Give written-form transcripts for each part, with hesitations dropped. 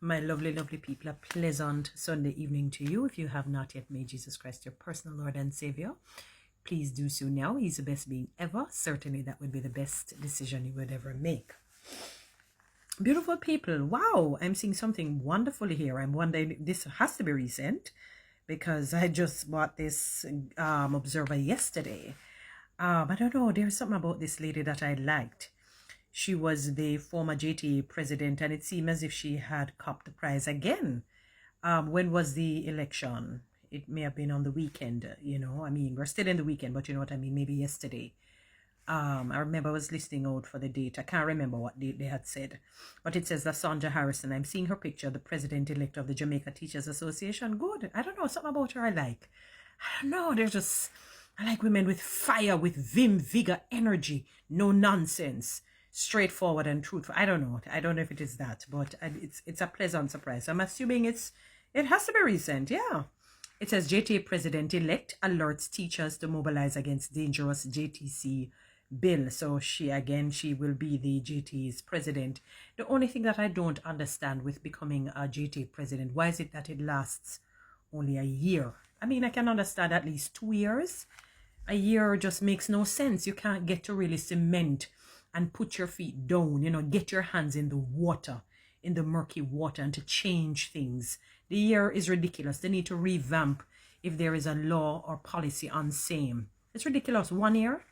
My lovely, lovely people, a pleasant Sunday evening to you. If you have not yet made Jesus Christ your personal Lord and Savior, please do so now. He's the best being ever. Certainly that would be the best decision you would ever make. Beautiful people, wow, I'm seeing something wonderful here. I'm wondering, this has to be recent because I just bought this Observer yesterday. I don't know, there's something about this lady that I liked. She was the former JTA president, and it seemed as if she had copped the prize again. When was the election? It may have been on the weekend, I mean, we're still in the weekend, but you know what I mean, maybe yesterday. I remember I was listening out for the date. I can't remember what date they had said, but it says Lasanja Harrison. I'm seeing her picture, the president-elect of the Jamaica Teachers Association. Good. I don't know, something about her I like. I don't know, I like women with fire, with vim, vigor, energy, no nonsense, straightforward and truthful. I don't know if it is that, but it's a pleasant surprise. I'm assuming it has to be recent. Yeah. It says JTA President-elect alerts teachers to mobilize against dangerous JTC bill. So she will be the JTA's president. The only thing that I don't understand with becoming a JTA president, why is it that it lasts only a year? I mean, I can understand at least 2 years. A year just makes no sense. You can't get to really cement and put your feet down, get your hands in the water, in the murky water, and to change things. The year is ridiculous. They need to revamp if there is a law or policy on same. It's ridiculous. 1 year?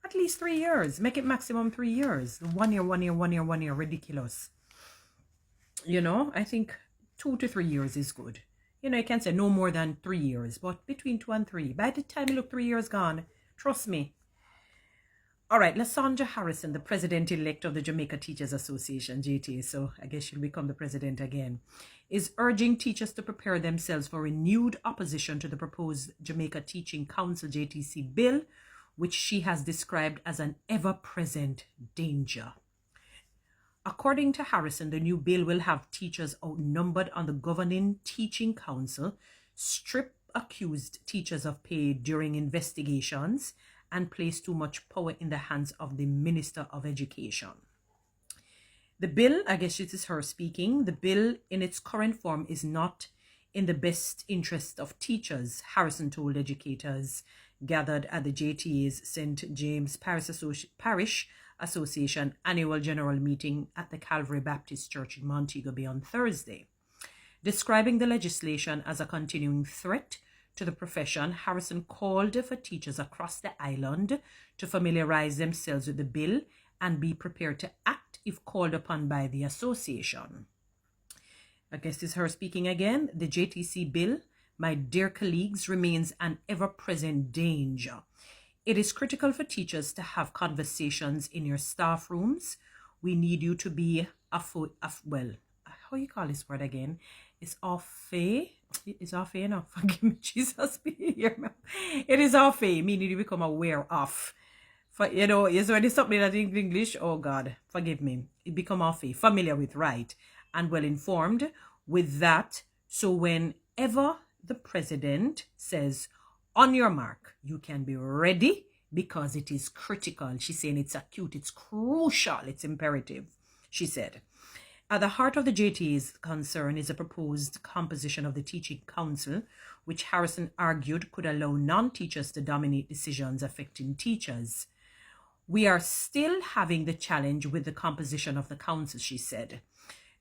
At least 3 years. Make it maximum 3 years. 1 year, 1 year, 1 year, 1 year. Ridiculous. I think 2 to 3 years is good. You can say no more than 3 years, but between 2 and 3. By the time you look 3 years gone, trust me. All right, Lasanja Harrison, the president-elect of the Jamaica Teachers Association, JTA, so I guess she'll become the president again, is urging teachers to prepare themselves for renewed opposition to the proposed Jamaica Teaching Council JTC bill, which she has described as an ever-present danger. According to Harrison, the new bill will have teachers outnumbered on the governing teaching council, strip accused teachers of pay during investigations, and place too much power in the hands of the Minister of Education. The bill, I guess this is her speaking, the bill in its current form is not in the best interest of teachers, Harrison told educators gathered at the JTA's St. James Parish Association annual general meeting at the Calvary Baptist Church in Montego Bay on Thursday. Describing the legislation as a continuing threat to the profession, Harrison called for teachers across the island to familiarize themselves with the bill and be prepared to act if called upon by the association. I guess this is her speaking again. The JTC bill, my dear colleagues, remains an ever-present danger. It is critical for teachers to have conversations in your staff rooms. We need you to be how you call this word again? It's off-fae. It's off-fae now. Forgive me, Jesus, be here now. It is off-fae, meaning you become aware of. Is when it's something that in English, oh God, forgive me. It become off-fae, familiar with, right, and well informed with that. So whenever the president says, on your mark, you can be ready because it is critical. She's saying it's acute, it's crucial, it's imperative, she said. At the heart of the JTA's concern is a proposed composition of the Teaching Council, which Harrison argued could allow non-teachers to dominate decisions affecting teachers. We are still having the challenge with the composition of the council, she said.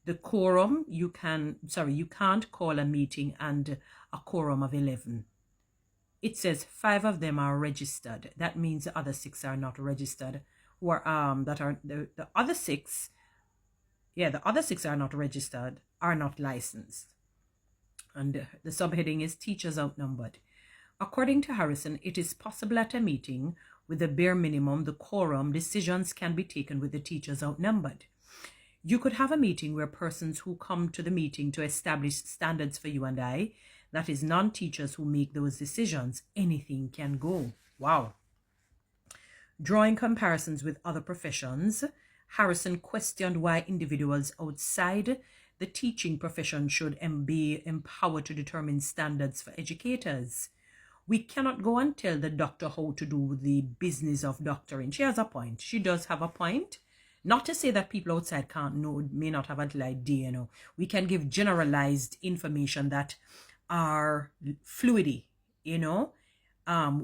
The quorum, you can't call a meeting and a quorum of 11. It says 5 of them are registered. That means the other 6 are not registered. The other 6 are not registered, are not licensed. And the subheading is teachers outnumbered. According to Harrison, it is possible at a meeting with the bare minimum, the quorum, decisions can be taken with the teachers outnumbered. You could have a meeting where persons who come to the meeting to establish standards for you and I, that is non-teachers who make those decisions, anything can go. Wow. Drawing comparisons with other professions, Harrison questioned why individuals outside the teaching profession should be empowered to determine standards for educators. We cannot go and tell the doctor how to do the business of doctoring. She has a point. She does have a point. Not to say that people outside can't know, may not have a little idea, you know. We can give generalized information that are fluidy, you know,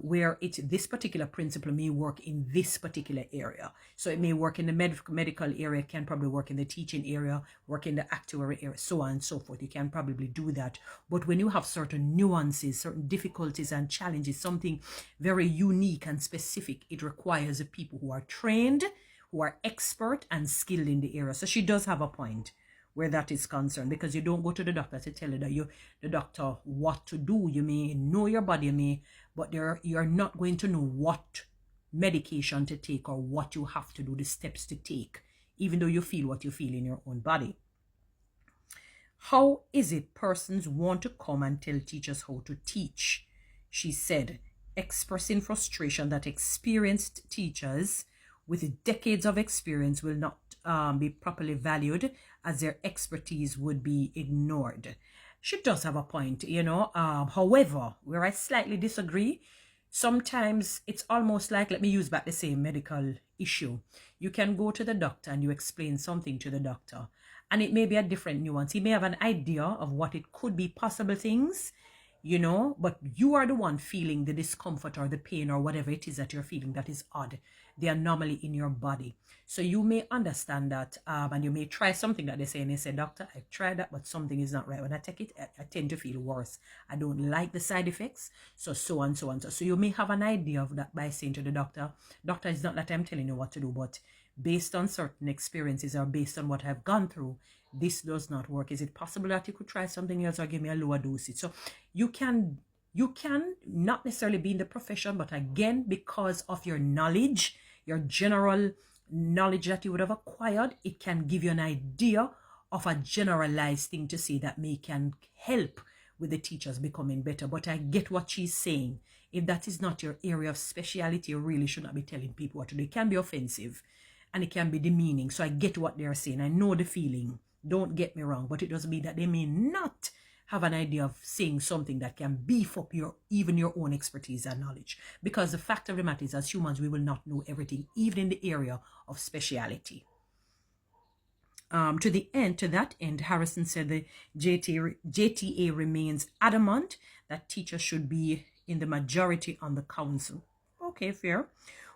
where this particular principle may work in this particular area. So it may work in the medical area, it can probably work in the teaching area, work in the actuary area, so on and so forth. You can probably do that. But when you have certain nuances, certain difficulties and challenges, something very unique and specific, it requires people who are trained, who are expert and skilled in the area. So she does have a point where that is concerned, because you don't go to the doctor to tell you that the doctor what to do. You may know your body, but you're not going to know what medication to take or what you have to do, the steps to take, even though you feel what you feel in your own body. How is it persons want to come and tell teachers how to teach? She said, expressing frustration that experienced teachers with decades of experience will not be properly valued, as their expertise would be ignored. She does have a point, you know. However, where I slightly disagree, sometimes it's almost like, let me use back the same medical issue. You can go to the doctor and you explain something to the doctor, and it may be a different nuance. He may have an idea of what it could be, possible things, you know, but you are the one feeling the discomfort or the pain or whatever it is that you're feeling that is odd, the anomaly in your body. So you may understand that, and you may try something that they say, and they say, doctor, I tried that, but something is not right. When I take it, I tend to feel worse. I don't like the side effects, so on, so on. So you may have an idea of that by saying to the doctor, doctor, it's not that I'm telling you what to do, but based on certain experiences or based on what I've gone through, this does not work. Is it possible that you could try something else or give me a lower dosage? So you can not necessarily be in the profession, but again, because of your knowledge, your general knowledge that you would have acquired, it can give you an idea of a generalized thing to say that can help with the teachers becoming better. But I get what she's saying. If that is not your area of speciality, you really should not be telling people what to do. It can be offensive and it can be demeaning. So I get what they're saying. I know the feeling. Don't get me wrong, but it doesn't mean that they may not have an idea of saying something that can beef up even your own expertise and knowledge. Because the fact of the matter is, as humans, we will not know everything, even in the area of speciality. To that end, Harrison said the JTA remains adamant that teachers should be in the majority on the council. Okay, fair.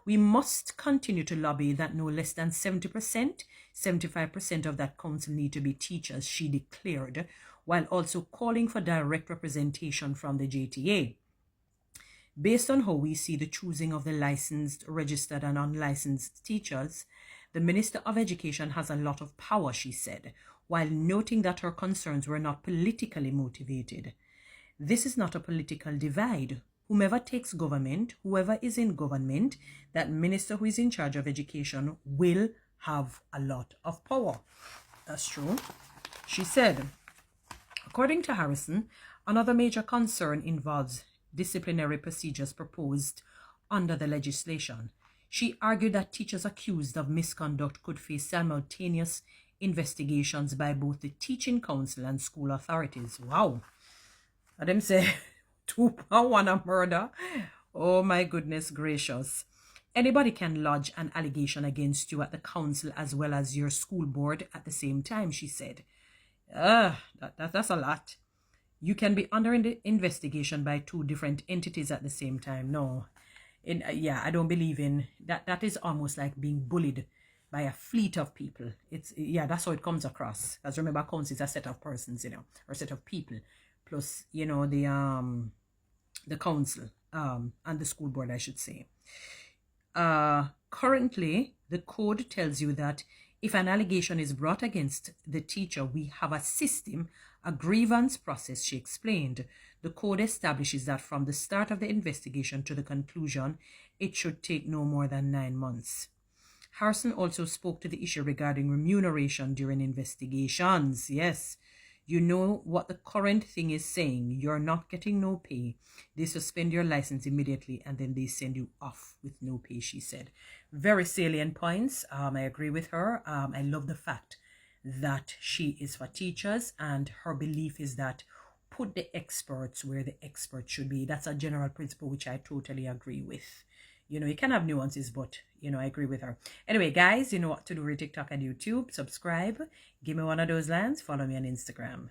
We must continue to lobby that no less than 70%, 75% of that council need to be teachers, she declared, while also calling for direct representation from the JTA. Based on how we see the choosing of the licensed, registered, and unlicensed teachers, the Minister of Education has a lot of power, she said, while noting that her concerns were not politically motivated. This is not a political divide. Whomever takes government, whoever is in government, that minister who is in charge of education will have a lot of power. That's true. She said, according to Harrison, another major concern involves disciplinary procedures proposed under the legislation. She argued that teachers accused of misconduct could face simultaneous investigations by both the teaching council and school authorities. Wow. And them say 2-1 a murder. Oh my goodness gracious. Anybody can lodge an allegation against you at the council as well as your school board at the same time, she said. That's a lot. You can be under investigation by 2 different entities at the same time. No. I don't believe in that. That is almost like being bullied by a fleet of people. That's how it comes across. Because remember, council is a set of persons, or a set of people. Plus, the council and the school board, I should say. Currently, the code tells you that if an allegation is brought against the teacher, we have a system, a grievance process, she explained. The code establishes that from the start of the investigation to the conclusion, it should take no more than 9 months. Harrison also spoke to the issue regarding remuneration during investigations. Yes, you know what the current thing is saying. You're not getting no pay. They suspend your license immediately and then they send you off with no pay, she said. Very salient points. I agree with her. I love the fact that she is for teachers, and her belief is that put the experts where the experts should be. That's a general principle which I totally agree with. You know, you can have nuances, but, you know, I agree with her. Anyway, guys, you know what to do with TikTok and YouTube. Subscribe. Give me one of those lands. Follow me on Instagram.